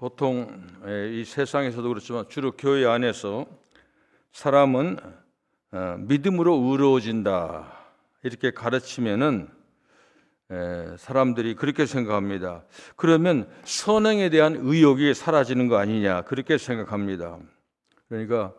보통 이 세상에서도 그렇지만 주로 교회 안에서 사람은 믿음으로 의로워진다 이렇게 가르치면은 사람들이 그렇게 생각합니다. 그러면 선행에 대한 의욕이 사라지는 거 아니냐 그렇게 생각합니다. 그러니까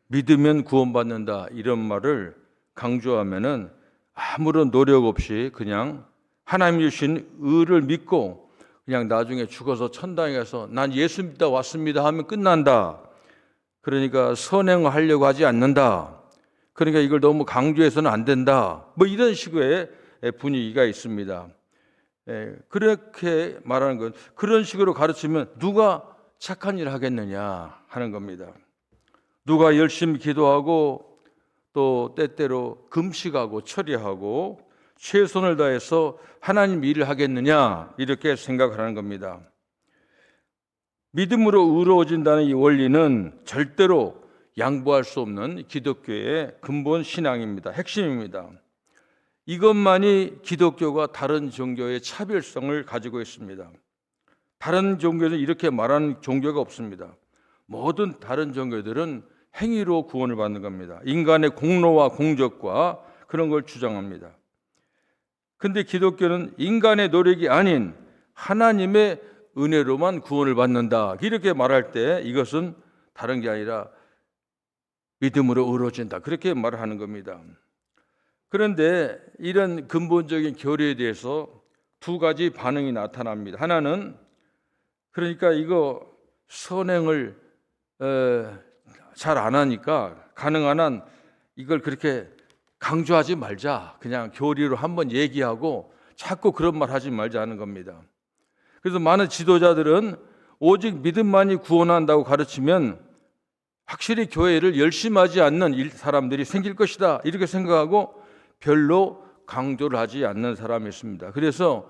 믿으면 구원받는다 이런 말을 강조하면은 아무런 노력 없이 그냥 하나님 주신 의를 믿고 그냥 나중에 죽어서 천당에 가서 난 예수 믿다 왔습니다 하면 끝난다. 그러니까 선행하려고 하지 않는다. 그러니까 이걸 너무 강조해서는 안 된다. 뭐 이런 식의 분위기가 있습니다. 그렇게 말하는 건 그런 식으로 가르치면 누가 착한 일을 하겠느냐 하는 겁니다. 누가 열심히 기도하고 또 때때로 금식하고 처리하고 최선을 다해서 하나님 일을 하겠느냐 이렇게 생각하는 겁니다. 믿음으로 의로워진다는 이 원리는 절대로 양보할 수 없는 기독교의 근본 신앙입니다. 핵심입니다. 이것만이 기독교가 다른 종교의 차별성을 가지고 있습니다. 다른 종교는 이렇게 말하는 종교가 없습니다. 모든 다른 종교들은 행위로 구원을 받는 겁니다. 인간의 공로와 공적과 그런 걸 주장합니다. 근데 기독교는 인간의 노력이 아닌 하나님의 은혜로만 구원을 받는다. 이렇게 말할 때 이것은 다른 게 아니라 믿음으로 의로워진다. 그렇게 말하는 겁니다. 그런데 이런 근본적인 교리에 대해서 두 가지 반응이 나타납니다. 하나는 그러니까 이거 선행을 잘 안 하니까 가능한 한 이걸 그렇게 강조하지 말자. 그냥 교리로 한번 얘기하고 자꾸 그런 말 하지 말자는 겁니다. 그래서 많은 지도자들은 오직 믿음만이 구원한다고 가르치면 확실히 교회를 열심히 하지 않는 사람들이 생길 것이다. 이렇게 생각하고 별로 강조를 하지 않는 사람이 있습니다. 그래서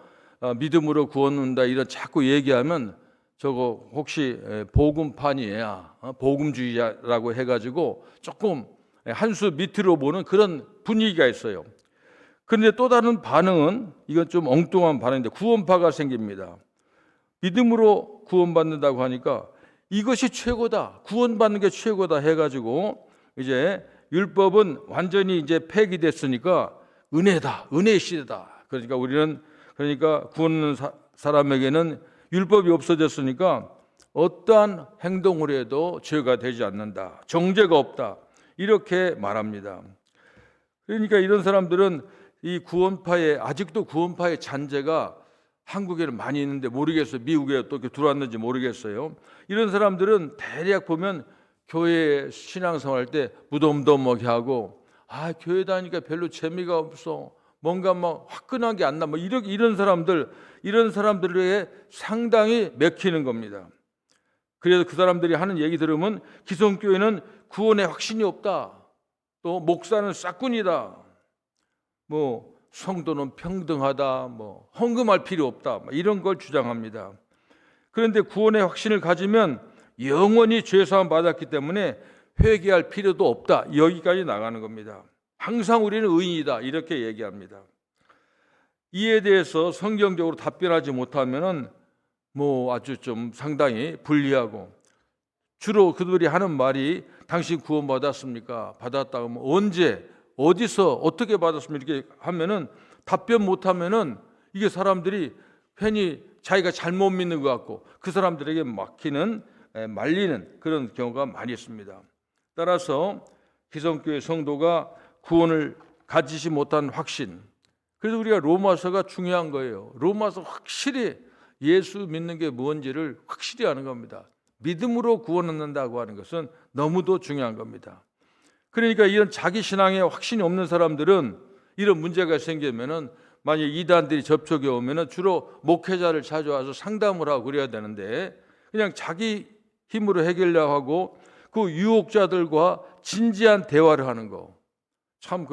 믿음으로 구원한다 이런 자꾸 얘기하면 저거 혹시 복음판이야, 복음주의자라고 해가지고 조금 한 수 밑으로 보는 그런 분위기가 있어요. 그런데 또 다른 반응은 이건 좀 엉뚱한 반응인데 구원파가 생깁니다. 믿음으로 구원받는다고 하니까 이것이 최고다, 구원받는 게 최고다 해가지고 이제 율법은 완전히 이제 폐기됐으니까 은혜다, 은혜의 시대다. 그러니까 우리는 구원하는 사람에게는 율법이 없어졌으니까 어떠한 행동을 해도 죄가 되지 않는다, 정죄가 없다 이렇게 말합니다. 그러니까 이런 사람들은 이 구원파에 아직도 구원파의 잔재가 한국에는 많이 있는데 모르겠어요. 미국에 또 들어왔는지 모르겠어요. 이런 사람들은 대략 보면 교회 신앙생활 때 무덤덤하게 하고 교회 다니니까 별로 재미가 없어. 뭔가 막 화끈한 게 안 나. 뭐 이런 사람들에게 상당히 맥히는 겁니다. 그래서 그 사람들이 하는 얘기 들으면 기성교회는 구원의 확신이 없다. 또 목사는 싹군이다. 뭐 성도는 평등하다. 뭐 헌금할 필요 없다. 이런 걸 주장합니다. 그런데 구원의 확신을 가지면 영원히 죄사함 받았기 때문에 회개할 필요도 없다. 여기까지 나가는 겁니다. 항상 우리는 의인이다. 이렇게 얘기합니다. 이에 대해서 성경적으로 답변하지 못하면은 뭐 아주 좀 상당히 불리하고, 주로 그들이 하는 말이 당신 구원 받았습니까? 받았다 하면 언제, 어디서, 어떻게 받았습니까? 이렇게 하면은 답변 못하면은 이게 사람들이 괜히 자기가 잘못 믿는 것 같고 그 사람들에게 말리는 그런 경우가 많이 있습니다. 따라서 기성교회 성도가 구원을 가지지 못한 확신, 그래서 우리가 로마서가 중요한 거예요. 로마서 확실히 예수 믿는 게 뭔지를 확실히 아는 겁니다. 믿음으로 구원 얻는다고 하는 것은 너무도 중요한 겁니다. 그러니까 이런 자기 신앙에 확신이 없는 사람들은 이런 문제가 생기면은 만약 이단들이 접촉해 오면은 주로 목회자를 찾아와서 상담을 하고 그래야 되는데 그냥 자기 힘으로 해결하려고 하고 그 유혹자들과 진지한 대화를 하는 거. 참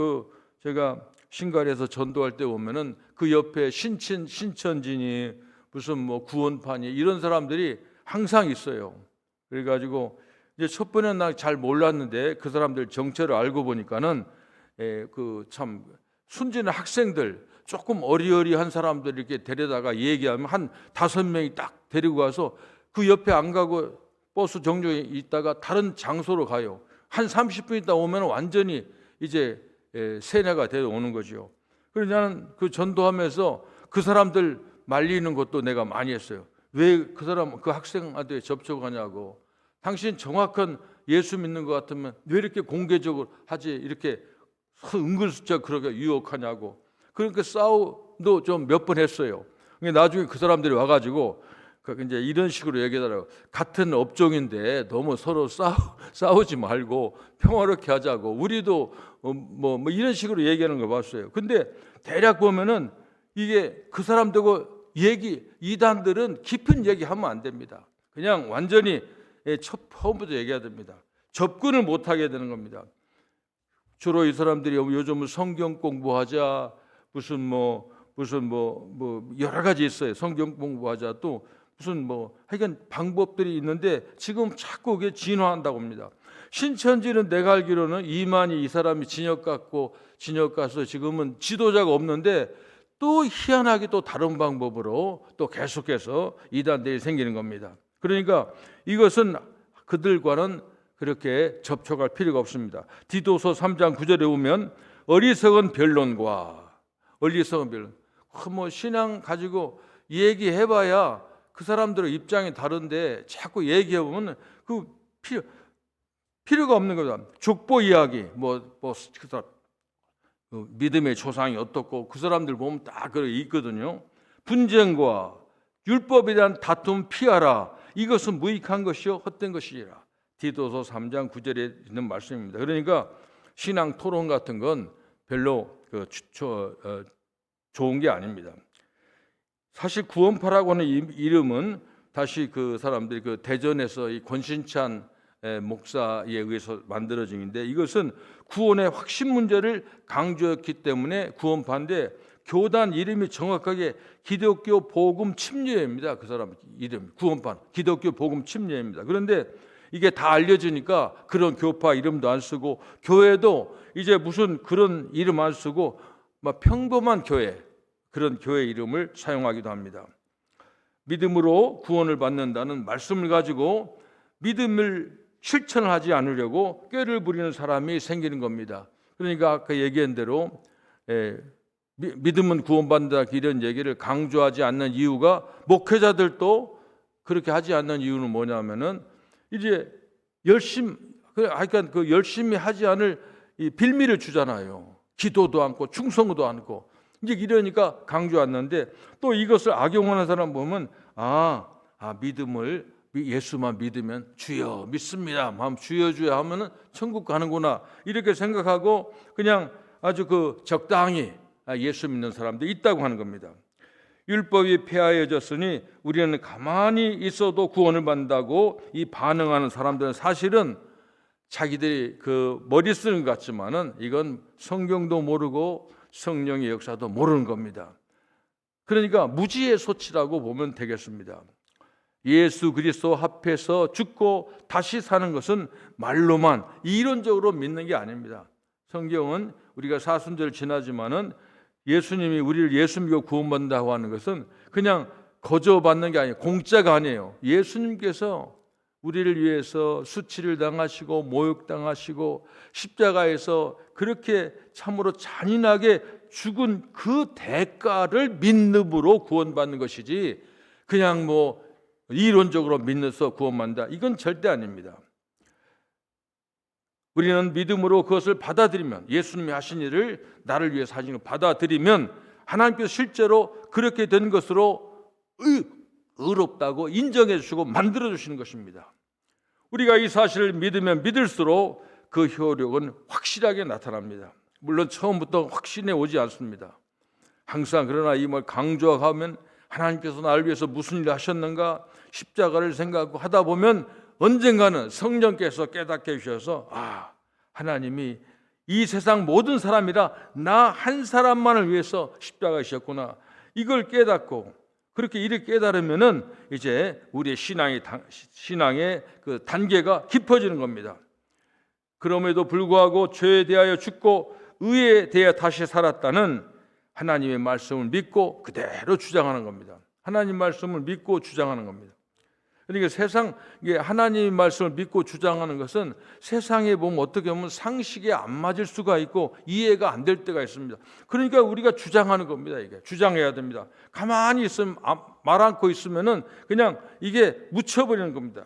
제가 신갈에서 전도할 때 보면은 그 옆에 신천진이 무슨 뭐 구원판이 이런 사람들이 항상 있어요. 그래가지고 이제 첫 번에 나 잘 몰랐는데 그 사람들 정체를 알고 보니까는 참 순진한 학생들, 조금 어리어리한 사람들 이렇게 데려다가 얘기하면 한 5명이 딱 데리고 가서 그 옆에 안 가고 버스 정류장에 있다가 다른 장소로 가요. 한 30분 있다 오면 완전히 이제 세뇌가 되어 오는 거죠. 그래서 나는 그 전도하면서 그 사람들 말리는 것도 내가 많이 했어요. 왜 그 사람, 그 학생한테 접촉하냐고. 당신 정확한 예수 믿는 것 같으면 왜 이렇게 공개적으로 하지, 이렇게 은근슬쩍 그렇게 유혹하냐고. 그러니까 싸우도 좀 몇 번 했어요. 나중에 그 사람들이 와가지고 이제 이런 식으로 얘기하더라고. 같은 업종인데 너무 서로 싸우지 말고 평화롭게 하자고. 우리도 뭐 이런 식으로 얘기하는 걸 봤어요. 근데 대략 보면은 이게 그 사람들하고 이단들은 깊은 얘기하면 안 됩니다. 그냥 완전히 처음부터 얘기해야 됩니다. 접근을 못 하게 되는 겁니다. 주로 이 사람들이 요즘은 성경 공부하자, 무슨 여러 가지 있어요. 성경 공부하자, 또 무슨 하여간 방법들이 있는데 지금 자꾸 그게 진화한다고 합니다. 신천지는 내가 알기로는 이만희 이 사람이 진역 가서 지금은 지도자가 없는데 또 희한하게 또 다른 방법으로 또 계속해서 이단들이 생기는 겁니다. 그러니까 이것은 그들과는 그렇게 접촉할 필요가 없습니다. 디도서 3장 9절에 보면 어리석은 변론. 신앙 가지고 얘기해봐야 그 사람들의 입장이 다른데 자꾸 얘기해보면 그 필요가 없는 거다. 족보 이야기, 믿음의 조상이 어떻고 그 사람들 보면 다 그렇게 있거든요. 분쟁과 율법에 대한 다툼 피하라. 이것은 무익한 것이요 헛된 것이라. 디도서 3장 9절에 있는 말씀입니다. 그러니까 신앙 토론 같은 건 별로 좋은 게 아닙니다. 사실 구원파라고 하는 이름은 다시 그 사람들이 그 대전에서 이 권신찬 목사에 의해서 만들어진데, 이것은 구원의 확신 문제를 강조했기 때문에 구원파인데, 교단 이름이 정확하게 기독교 복음 침례입니다. 그 사람 이름 구원파 기독교 복음 침례입니다. 그런데 이게 다 알려지니까 그런 교파 이름도 안 쓰고, 교회도 이제 무슨 그런 이름 안 쓰고 평범한 교회, 그런 교회 이름을 사용하기도 합니다. 믿음으로 구원을 받는다는 말씀을 가지고 믿음을 실천을 하지 않으려고 꾀를 부리는 사람이 생기는 겁니다. 그러니까 아까 얘기한 대로 믿음은 구원받는다 이런 얘기를 강조하지 않는 이유가, 목회자들도 그렇게 하지 않는 이유는 뭐냐면은 이제 열심히 하지 않을 이 빌미를 주잖아요. 기도도 않고 충성도 않고 이제 이러니까 강조 안 하는데, 또 이것을 악용하는 사람 보면 믿음을 예수만 믿으면 주여 믿습니다. 주여 하면은 천국 가는구나 이렇게 생각하고 그냥 아주 적당히 예수 믿는 사람들이 있다고 하는 겁니다. 율법이 폐하여졌으니 우리는 가만히 있어도 구원을 받는다고 이 반응하는 사람들은 사실은 자기들이 머리 쓰는 것 같지만은 이건 성경도 모르고 성령의 역사도 모르는 겁니다. 그러니까 무지의 소치라고 보면 되겠습니다. 예수 그리스도 합해서 죽고 다시 사는 것은 말로만 이론적으로 믿는 게 아닙니다. 성경은 우리가 사순절 지나지만은 예수님이 우리를 예수 믿고 구원받는다고 하는 것은 그냥 거저 받는 게 아니에요. 공짜가 아니에요. 예수님께서 우리를 위해서 수치를 당하시고 모욕당하시고 십자가에서 그렇게 참으로 잔인하게 죽은 그 대가를 믿음으로 구원받는 것이지, 그냥 이론적으로 믿어서 구원받는다, 이건 절대 아닙니다. 우리는 믿음으로 그것을 받아들이면, 예수님이 하신 일을 나를 위해서 하신 걸 받아들이면 하나님께서 실제로 그렇게 된 것으로 의롭다고 인정해 주시고 만들어 주시는 것입니다. 우리가 이 사실을 믿으면 믿을수록 그 효력은 확실하게 나타납니다. 물론 처음부터 확신에 오지 않습니다. 항상 그러나 이 말 강조하면 하나님께서 나를 위해서 무슨 일을 하셨는가 십자가를 생각하고 하다 보면 언젠가는 성령께서 깨닫게 해주셔서 하나님이 이 세상 모든 사람이라 나 한 사람만을 위해서 십자가이셨구나, 이걸 깨닫고 그렇게 이렇게 깨달으면은 이제 우리의 신앙의 그 단계가 깊어지는 겁니다. 그럼에도 불구하고 죄에 대하여 죽고 의에 대하여 다시 살았다는 하나님의 말씀을 믿고 그대로 주장하는 겁니다. 하나님 말씀을 믿고 주장하는 겁니다. 그러니까 이게 하나님의 말씀을 믿고 주장하는 것은 세상에 보면 어떻게 보면 상식에 안 맞을 수가 있고 이해가 안 될 때가 있습니다. 그러니까 우리가 주장하는 겁니다. 이게 주장해야 됩니다. 가만히 있으면 말 않고 있으면은 그냥 이게 묻혀버리는 겁니다.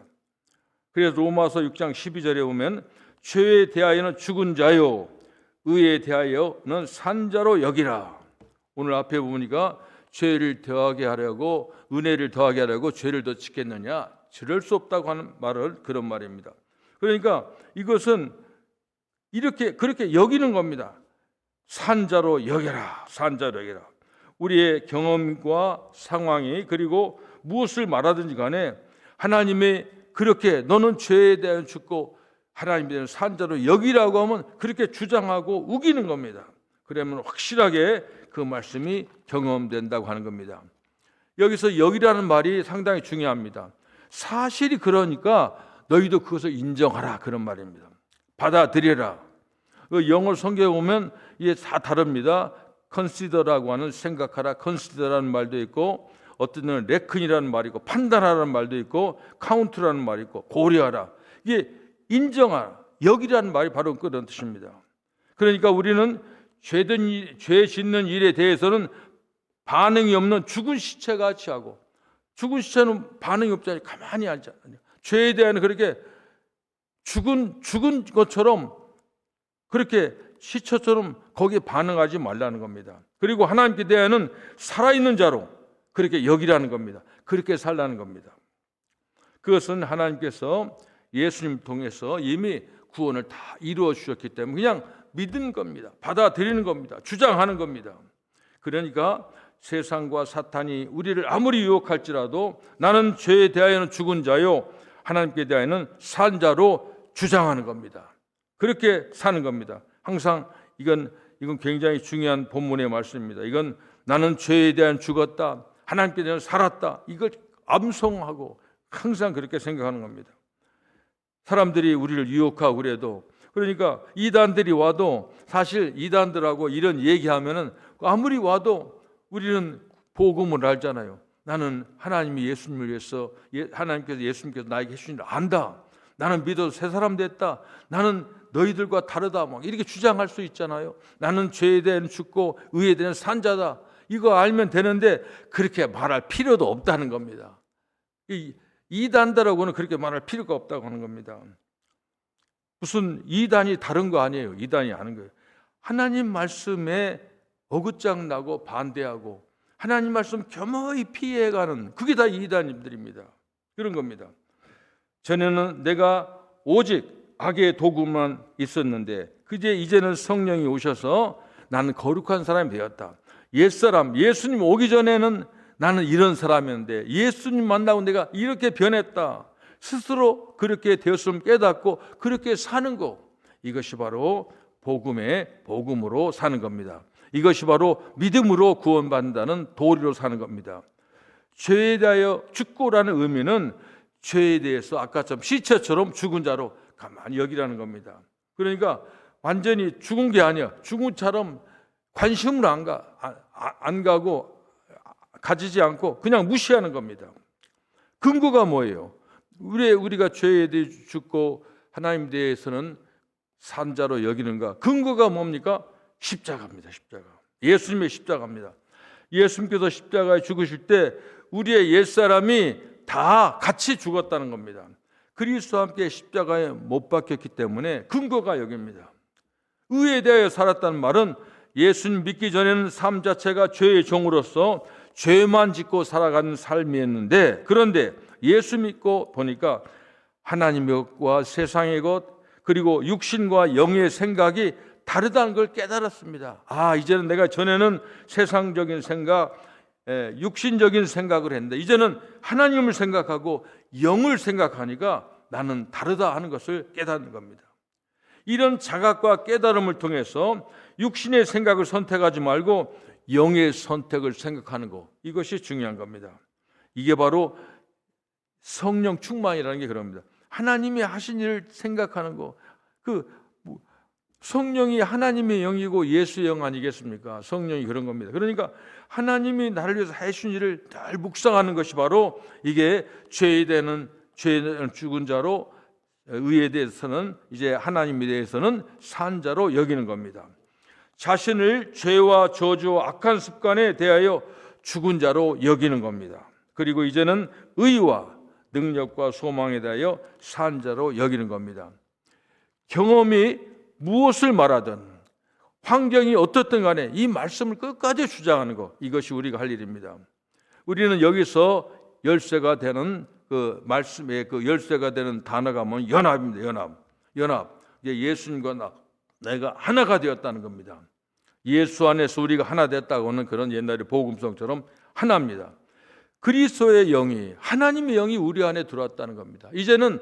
그래서 로마서 6장 12절에 보면 죄에 대하여는 죽은 자요 의에 대하여는 산 자로 여기라. 오늘 앞에 보니까 죄를 더하게 하려고 은혜를 더하게 하려고 죄를 더 짓겠느냐? 그럴 수 없다고 하는 말을 그런 말입니다. 그러니까 이것은 그렇게 여기는 겁니다. 산자로 여겨라. 산자로 여겨라. 우리의 경험과 상황이 그리고 무엇을 말하든지 간에 하나님의 그렇게 너는 죄에 대한 죽고 하나님에 대한 산자로 여기라고 하면 그렇게 주장하고 우기는 겁니다. 그러면 확실하게 그 말씀이 경험된다고 하는 겁니다. 여기서 여기라는 말이 상당히 중요합니다. 사실이 그러니까 너희도 그것을 인정하라 그런 말입니다. 받아들여라. 영어 성경에 보면 이게 다 다릅니다. consider라고 하는 생각하라, consider라는 말도 있고 어떤 데는 reckon이라는 말이 있고 판단하라는 말도 있고 count라는 말이 있고 고려하라. 이게 인정하라, 여기라는 말이 바로 그런 뜻입니다. 그러니까 우리는 죄 짓는 일에 대해서는 반응이 없는 죽은 시체같이 하고 죽은 시체는 반응이 없잖아요. 가만히 앉잖아요. 죄에 대한 그렇게 죽은 것처럼 그렇게 시체처럼 거기에 반응하지 말라는 겁니다. 그리고 하나님께 대하여는 살아있는 자로 그렇게 여기라는 겁니다. 그렇게 살라는 겁니다. 그것은 하나님께서 예수님 통해서 이미 구원을 다 이루어 주셨기 때문에 그냥 믿는 겁니다. 받아들이는 겁니다. 주장하는 겁니다. 그러니까 세상과 사탄이 우리를 아무리 유혹할지라도 나는 죄에 대하여는 죽은 자요 하나님께 대하여는 산 자로 주장하는 겁니다. 그렇게 사는 겁니다. 항상 이건 굉장히 중요한 본문의 말씀입니다. 이건 나는 죄에 대한 죽었다, 하나님께 대한 살았다, 이걸 암송하고 항상 그렇게 생각하는 겁니다. 사람들이 우리를 유혹하고 그래도, 그러니까 이단들이 와도 사실 이단들하고 이런 얘기하면은 아무리 와도 우리는 복음을 알잖아요. 나는 하나님이 예수님을 위해서, 하나님께서 예수님께서 나에게 해주신 일 안다. 나는 믿어서 새 사람 됐다. 나는 너희들과 다르다. 막 이렇게 주장할 수 있잖아요. 나는 죄에 대한 죽고 의에 대한 산자다. 이거 알면 되는데 그렇게 말할 필요도 없다는 겁니다. 이단들하고는 그렇게 말할 필요가 없다고 하는 겁니다. 무슨 이단이 다른 거 아니에요. 이단이 아는 거예요. 하나님 말씀에 어긋장 나고 반대하고 하나님 말씀 겸허히 피해가는 그게 다 이단들입니다. 그런 겁니다. 전에는 내가 오직 악의 도구만 있었는데 이제는 성령이 오셔서 나는 거룩한 사람이 되었다. 옛사람, 예수님 오기 전에는 나는 이런 사람이었는데 예수님 만나고 내가 이렇게 변했다. 스스로 그렇게 되었음을 깨닫고 그렇게 사는 것, 이것이 바로 복음으로 사는 겁니다. 이것이 바로 믿음으로 구원받는다는 도리로 사는 겁니다. 죄에 대하여 죽고라는 의미는 죄에 대해서 아까처럼 시체처럼 죽은 자로 가만히 여기라는 겁니다. 그러니까 완전히 죽은 게 아니야. 죽은 처럼 관심을 안 가고 가지지 않고 그냥 무시하는 겁니다. 근거가 뭐예요? 우리가 죄에 대해 죽고 하나님 대해서는 산자로 여기는가? 근거가 뭡니까? 십자가입니다. 십자가. 예수님의 십자가입니다. 예수님께서 십자가에 죽으실 때 우리의 옛사람이 다 같이 죽었다는 겁니다. 그리스도와 함께 십자가에 못 박혔기 때문에 근거가 여기입니다. 의에 대하여 살았다는 말은 예수님 믿기 전에는 삶 자체가 죄의 종으로서 죄만 짓고 살아가는 삶이었는데, 그런데 예수 믿고 보니까 하나님의 것과 세상의 것 그리고 육신과 영의 생각이 다르다는 걸 깨달았습니다. 이제는 내가 전에는 세상적인 생각, 육신적인 생각을 했는데 이제는 하나님을 생각하고 영을 생각하니까 나는 다르다 하는 것을 깨닫는 겁니다. 이런 자각과 깨달음을 통해서 육신의 생각을 선택하지 말고 영의 선택을 생각하는 것, 이것이 중요한 겁니다. 이게 바로 성령 충만이라는 게 그럽니다. 하나님이 하신 일을 생각하는 거, 성령이 하나님의 영이고 예수의 영 아니겠습니까? 성령이 그런 겁니다. 그러니까 하나님이 나를 위해서 해주신 일을 늘 묵상하는 것이 바로 이게 죄에 죽은 자로, 의에 대해서는 이제 하나님에 대해서는 산 자로 여기는 겁니다. 자신을 죄와 저주와 악한 습관에 대하여 죽은 자로 여기는 겁니다. 그리고 이제는 의와 능력과 소망에 대하여 산 자로 여기는 겁니다. 경험이 무엇을 말하든 환경이 어떻든 간에 이 말씀을 끝까지 주장하는 것, 이것이 우리가 할 일입니다. 우리는 여기서 열쇠가 되는 그 말씀의 그 열쇠가 되는 단어가 뭐냐? 연합입니다. 연합. 예수님과 내가 하나가 되었다는 겁니다. 예수 안에서 우리가 하나 됐다고 하는 그런 옛날의 복음성처럼 하나입니다. 그리스도의 영이, 하나님의 영이 우리 안에 들어왔다는 겁니다. 이제는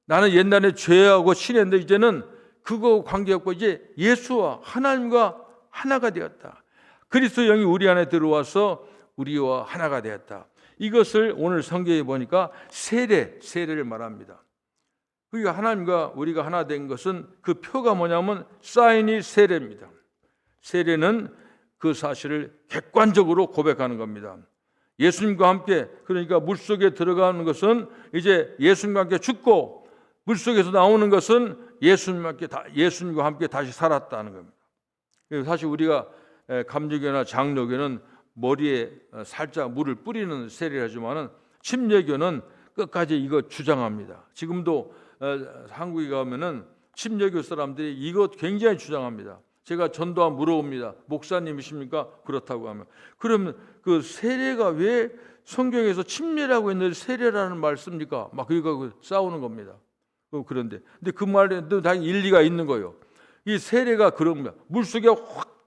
나는 옛날에 죄하고 친했는데 이제는 그거 관계없고 이제 예수와 하나님과 하나가 되었다. 그리스도의 영이 우리 안에 들어와서 우리와 하나가 되었다. 이것을 오늘 성경에 보니까 세례를 말합니다. 그러니까 하나님과 우리가 하나 된 것은 그 표가 뭐냐면 사인이 세례입니다. 세례는 그 사실을 객관적으로 고백하는 겁니다. 예수님과 함께, 그러니까 물속에 들어가는 것은 이제 예수님과 함께 죽고, 물속에서 나오는 것은 예수님과 함께 다시 살았다는 겁니다. 사실 우리가 감리교나 장로교는 머리에 살짝 물을 뿌리는 세례를 하지만은 침례교는 끝까지 이거 주장합니다. 지금도 한국에 가면은 침례교 사람들이 이거 굉장히 주장합니다. 제가 전도하면 물어봅니다. 목사님이십니까? 그렇다고 하면. 그러면 그 세례가 왜 성경에서 침례라고 했는데 세례라는 말 씁니까? 막 그거 싸우는 겁니다. 그런데 근데 그 말에도 당연히 일리가 있는 거예요. 이 세례가 그런 거야. 물속에 확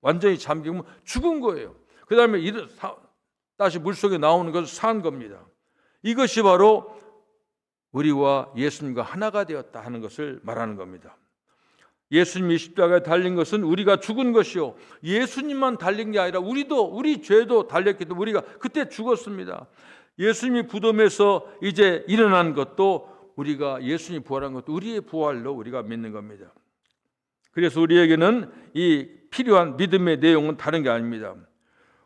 완전히 잠기면 죽은 거예요. 그 다음에 다시 물속에 나오는 것을 산 겁니다. 이것이 바로 우리와 예수님과 하나가 되었다 하는 것을 말하는 겁니다. 예수님이 십자가에 달린 것은 우리가 죽은 것이요, 예수님만 달린 게 아니라 우리 죄도 달렸기 때문에 우리가 그때 죽었습니다. 예수님이 부덤에서 이제 일어난 것도, 우리가 예수님이 부활한 것도 우리의 부활로 우리가 믿는 겁니다. 그래서 우리에게는 이 필요한 믿음의 내용은 다른 게 아닙니다.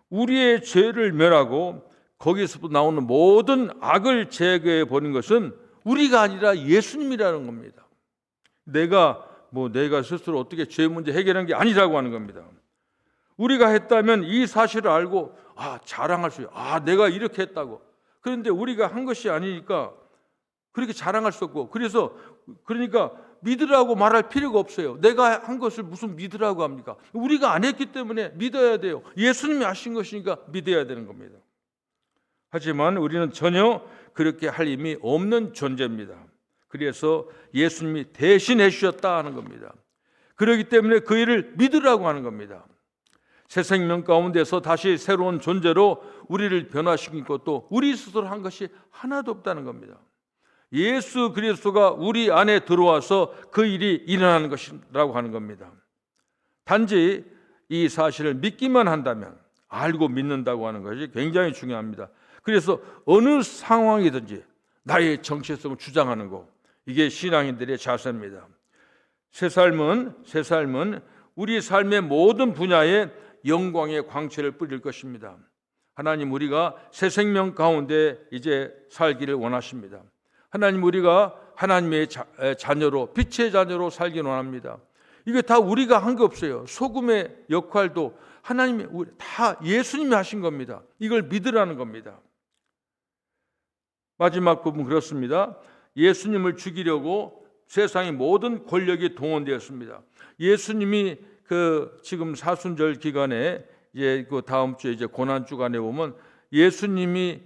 우리의 죄를 멸하고 거기서부터 나오는 모든 악을 제거해 버린 것은 우리가 아니라 예수님이라는 겁니다. 내가 스스로 어떻게 죄 문제 해결한 게 아니라고 하는 겁니다. 우리가 했다면 이 사실을 알고 자랑할 수 있어요. 내가 이렇게 했다고. 그런데 우리가 한 것이 아니니까 그렇게 자랑할 수 없고, 그러니까 믿으라고 말할 필요가 없어요. 내가 한 것을 무슨 믿으라고 합니까? 우리가 안 했기 때문에 믿어야 돼요. 예수님이 하신 것이니까 믿어야 되는 겁니다. 하지만 우리는 전혀 그렇게 할 힘이 없는 존재입니다. 그래서 예수님이 대신해 주셨다 하는 겁니다. 그렇기 때문에 그 일을 믿으라고 하는 겁니다. 새 생명 가운데서 다시 새로운 존재로 우리를 변화시킨 것도 우리 스스로 한 것이 하나도 없다는 겁니다. 예수 그리스도가 우리 안에 들어와서 그 일이 일어나는 것이라고 하는 겁니다. 단지 이 사실을 믿기만 한다면, 알고 믿는다고 하는 것이 굉장히 중요합니다. 그래서 어느 상황이든지 나의 정체성을 주장하는 것, 이게 신앙인들의 자세입니다. 새 삶은 우리 삶의 모든 분야에 영광의 광채를 뿌릴 것입니다. 하나님, 우리가 새 생명 가운데 이제 살기를 원하십니다. 하나님, 우리가 하나님의 자녀로, 빛의 자녀로 살기를 원합니다. 이게 다 우리가 한 게 없어요. 소금의 역할도 하나님이 다 예수님이 하신 겁니다. 이걸 믿으라는 겁니다. 마지막 부분 그렇습니다. 예수님을 죽이려고 세상의 모든 권력이 동원되었습니다. 예수님이 지금 사순절 기간에 이제 그 다음 주에 이제 고난 주간에 보면 예수님이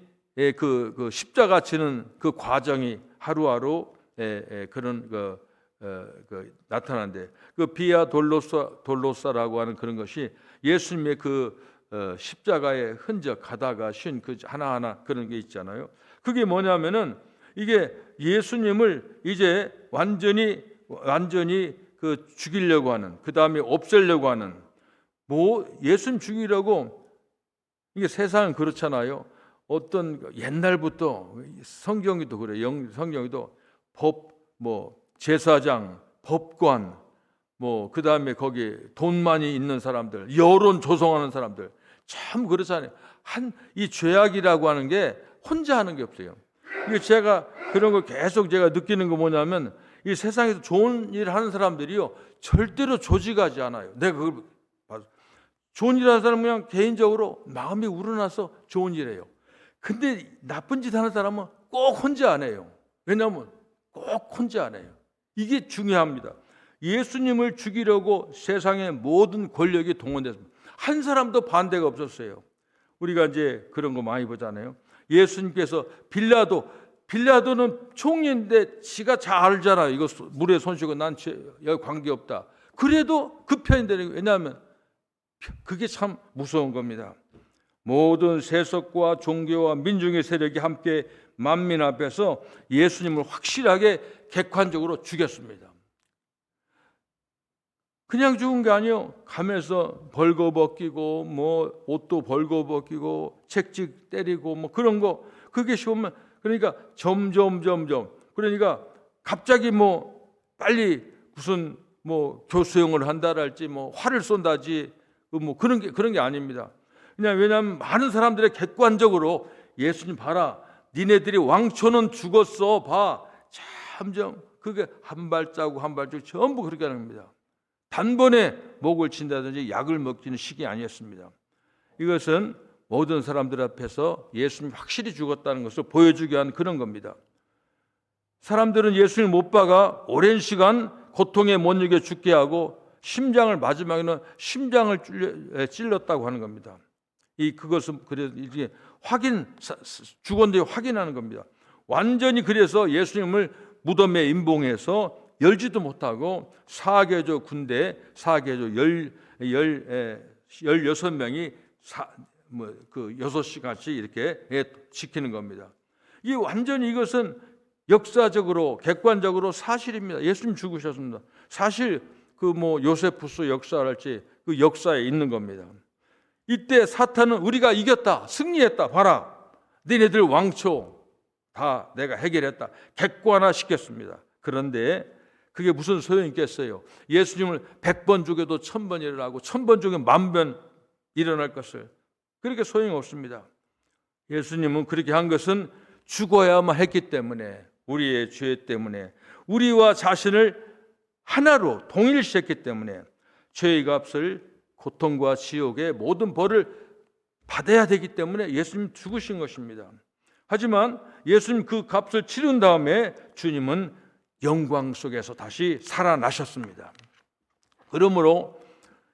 그 십자가 치는 그 과정이 하루하루 그런 나타난데, 그 비아 돌로사라고 하는 그런 것이 예수님의 그 십자가의 흔적 가다가 쉰 그 하나하나 그런 게 있잖아요. 그게 뭐냐면은 이게 예수님을 이제 완전히 그 죽이려고 하는, 그 다음에 없애려고 하는, 예수님 죽이려고, 이게 세상은 그렇잖아요. 어떤 옛날부터 성경이도 그래요. 성경이도 제사장, 법관, 뭐 그다음에 거기 돈 많이 있는 사람들, 여론 조성하는 사람들, 참 그렇잖아요. 이 죄악이라고 하는 게 혼자 하는 게 없어요. 이게 제가 그런 거 계속 제가 느끼는 거 뭐냐면, 이 세상에서 좋은 일 하는 사람들이요 절대로 조직하지 않아요. 내가 그걸 봐서 좋은 일 하는 사람은 그냥 개인적으로 마음이 우러나서 좋은 일 해요. 근데 나쁜 짓 하는 사람은 꼭 혼자 안 해요. 왜냐하면 꼭 혼자 안 해요. 이게 중요합니다. 예수님을 죽이려고 세상의 모든 권력이 동원됐습니다. 한 사람도 반대가 없었어요. 우리가 이제 그런 거 많이 보잖아요. 예수님께서 빌라도는 총리인데 지가 잘 알잖아요. 이거 물에 손 씻고 난 여기 관계없다. 그래도 그 편이 되는 거예요. 왜냐하면 그게 참 무서운 겁니다. 모든 세속과 종교와 민중의 세력이 함께 만민 앞에서 예수님을 확실하게 객관적으로 죽였습니다. 그냥 죽은 게 아니에요. 가면서 벌거벗기고 뭐 옷도 벌거벗기고 채찍 때리고 뭐 그런 거, 그게 쉬우면, 그러니까 점점 그러니까 갑자기 뭐 빨리 무슨 뭐 교수형을 한다랄지 뭐 활을 쏜다지 뭐 그런 게 아닙니다. 그냥 왜냐하면 많은 사람들이 객관적으로 예수님 봐라, 니네들이 왕초는 죽었어 봐, 점점 그게 한 발자국 한 발자국 전부 그렇게 하는 겁니다. 단번에 목을 친다든지 약을 먹지는 시기 아니었습니다. 이것은 모든 사람들 앞에서 예수님이 확실히 죽었다는 것을 보여주기 위한 그런 겁니다. 사람들은 예수님을 못 박아 오랜 시간 고통에 못 이겨 죽게 하고 심장을, 마지막에는 심장을 찔렀다고 하는 겁니다. 그것은 그래서 이게 죽었는데 확인하는 겁니다. 완전히 그래서 예수님을 무덤에 임봉해서 열지도 못하고 사계조 군대, 사계조 16명이 그 6시간씩 이렇게 지키는 겁니다. 완전히 이것은 역사적으로 객관적으로 사실입니다. 예수님 죽으셨습니다. 사실 그 뭐 요세푸스 역사랄지 그 역사에 있는 겁니다. 이때 사탄은 우리가 이겼다, 승리했다, 봐라, 너네들 왕초 다 내가 해결했다, 객관화시켰습니다. 그런데 그게 무슨 소용이 있겠어요? 예수님을 100번 죽여도 1000번 일어나고 1000번 죽이면 10,000번 일어날 것을, 그렇게 소용이 없습니다. 예수님은 그렇게 한 것은 죽어야만 했기 때문에, 우리의 죄 때문에, 우리와 자신을 하나로 동일시했기 때문에 죄의 값을, 고통과 지옥의 모든 벌을 받아야 되기 때문에 예수님 죽으신 것입니다. 하지만 예수님 그 값을 치른 다음에 주님은 영광 속에서 다시 살아나셨습니다. 그러므로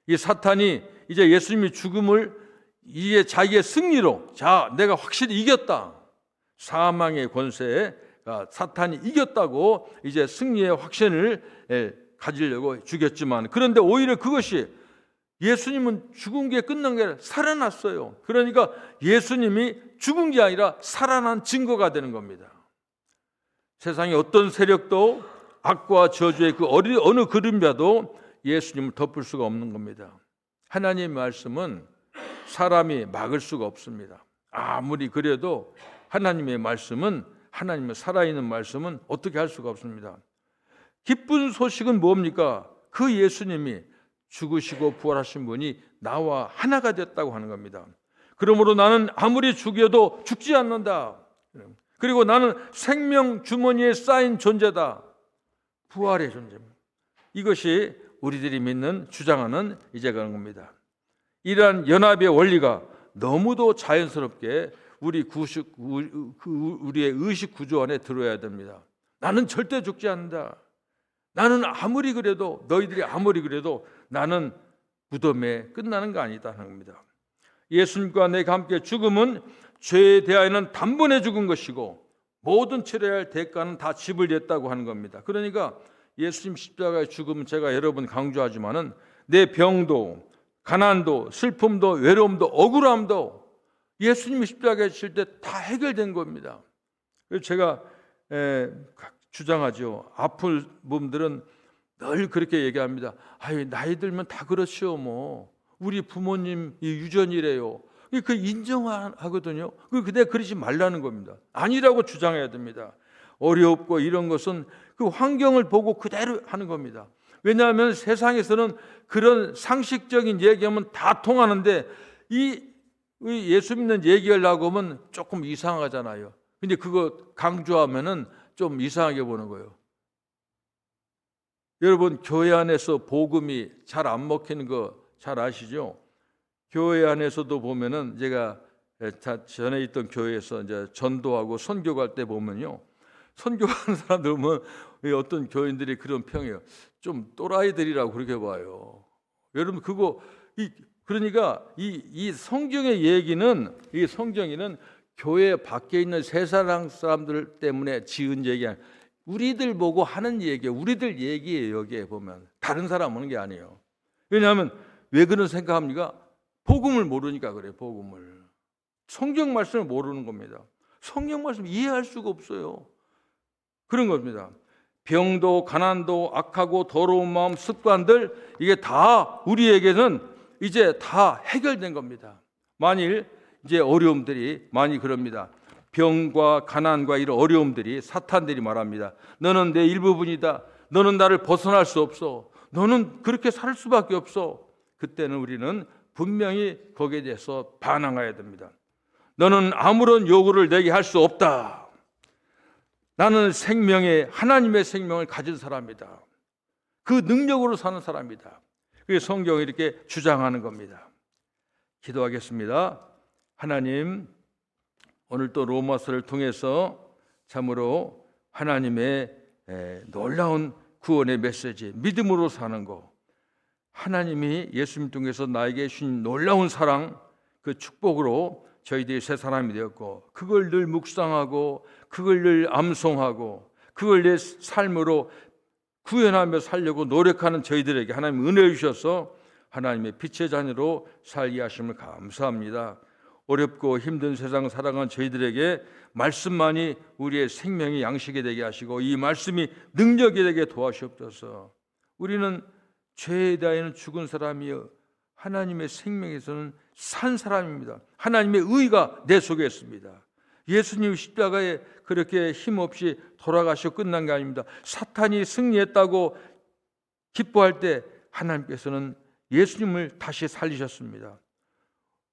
이 사탄이 이제 예수님이 죽음을 이제 자기의 승리로, 자, 내가 확실히 이겼다, 사망의 권세가 사탄이 이겼다고 이제 승리의 확신을 가지려고 죽였지만, 그런데 오히려 그것이, 예수님은 죽은 게 끝난 게 아니라 살아났어요. 그러니까 예수님이 죽은 게 아니라 살아난 증거가 되는 겁니다. 세상의 어떤 세력도 악과 저주의 그 어느 그림자도 예수님을 덮을 수가 없는 겁니다. 하나님의 말씀은 사람이 막을 수가 없습니다. 아무리 그래도 하나님의 말씀은, 하나님의 살아있는 말씀은 어떻게 할 수가 없습니다. 기쁜 소식은 뭡니까? 그 예수님이 죽으시고 부활하신 분이 나와 하나가 됐다고 하는 겁니다. 그러므로 나는 아무리 죽여도 죽지 않는다. 그리고 나는 생명 주머니에 쌓인 존재다. 부활의 존재입니다. 이것이 우리들이 믿는, 주장하는 이제 그런 겁니다. 이러한 연합의 원리가 너무도 자연스럽게 우리의 의식 구조 안에 들어야 됩니다. 나는 절대 죽지 않는다. 나는 아무리 그래도, 너희들이 아무리 그래도 나는 무덤에 끝나는 거 아니다 하는 겁니다. 예수님과 내가 함께 죽음은 죄에 대하여는 단번에 죽은 것이고 모든 치러야 할 대가는 다 지불됐다고 하는 겁니다. 그러니까 예수님 십자가의 죽음은, 제가 여러 번 강조하지만은 내 병도, 가난도, 슬픔도, 외로움도, 억울함도 예수님이 십자가에 칠 때 다 해결된 겁니다. 그래서 제가 주장하죠. 아픈 분들은 늘 그렇게 얘기합니다. 아유, 나이 들면 다 그렇지요. 뭐 우리 부모님 유전이래요. 그 인정하거든요. 근데 그러지 말라는 겁니다. 아니라고 주장해야 됩니다. 어렵고 이런 것은 그 환경을 보고 그대로 하는 겁니다. 왜냐하면 세상에서는 그런 상식적인 얘기하면 다 통하는데 이 예수 믿는 얘기하려고 하면 조금 이상하잖아요. 근데 그거 강조하면은 좀 이상하게 보는 거예요. 여러분, 교회 안에서 복음이 잘 안 먹히는 거 잘 아시죠? 교회 안에서도 보면은 제가 전에 있던 교회에서 이제 전도하고 선교 갈 때 보면요, 선교하는 사람들 보면 어떤 교인들이 그런 평이에요. 좀 또라이들이라고 그렇게 봐요. 여러분, 그러니까 이 성경의 얘기는, 이 성경에는 교회 밖에 있는 세상 사람들 때문에 지은 얘기 아니에요. 우리들 보고 하는 얘기예요. 우리들 얘기예요. 여기에 보면 다른 사람 오는 게 아니에요. 왜냐하면 왜 그런 생각합니까? 복음을 모르니까 그래요. 복음을, 성경 말씀을 모르는 겁니다. 성경 말씀 이해할 수가 없어요. 그런 겁니다. 병도 가난도 악하고 더러운 마음 습관들, 이게 다 우리에게는 이제 다 해결된 겁니다. 만일 이제 어려움들이 많이 그럽니다. 병과 가난과 이런 어려움들이 사탄들이 말합니다. 너는 내 일부분이다. 너는 나를 벗어날 수 없어. 너는 그렇게 살 수밖에 없어. 그때는 우리는 분명히 거기에 대해서 반항해야 됩니다. 너는 아무런 요구를 내게 할 수 없다. 나는 하나님의 생명을 가진 사람이다. 그 능력으로 사는 사람이다. 그래서 성경이 이렇게 주장하는 겁니다. 기도하겠습니다. 하나님, 오늘 또 로마서를 통해서 참으로 하나님의 놀라운 구원의 메시지, 믿음으로 사는 것, 하나님이 예수님 통해서 나에게 주신 놀라운 사랑, 그 축복으로 저희들이 새 사람이 되었고, 그걸 늘 묵상하고 그걸 늘 암송하고 그걸 내 삶으로 구현하며 살려고 노력하는 저희들에게 하나님 은혜 주셔서 하나님의 빛의 자녀로 살게 하심을 감사합니다. 어렵고 힘든 세상 살아가는 저희들에게 말씀만이 우리의 생명의 양식이 되게 하시고 이 말씀이 능력이 되게 도와주옵소서. 우리는 죄에 대하여는 죽은 사람이요 하나님의 생명에서는 산 사람입니다. 하나님의 의가 내 속에 있습니다. 예수님 십자가에 그렇게 힘없이 돌아가시고 끝난 게 아닙니다. 사탄이 승리했다고 기뻐할 때 하나님께서는 예수님을 다시 살리셨습니다.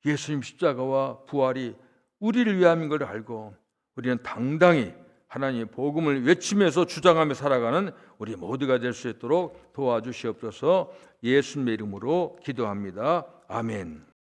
예수님 십자가와 부활이 우리를 위함인 걸 알고 우리는 당당히 하나님의 복음을 외치면서 주장하며 살아가는 우리 모두가 될 수 있도록 도와주시옵소서. 예수님의 이름으로 기도합니다. 아멘.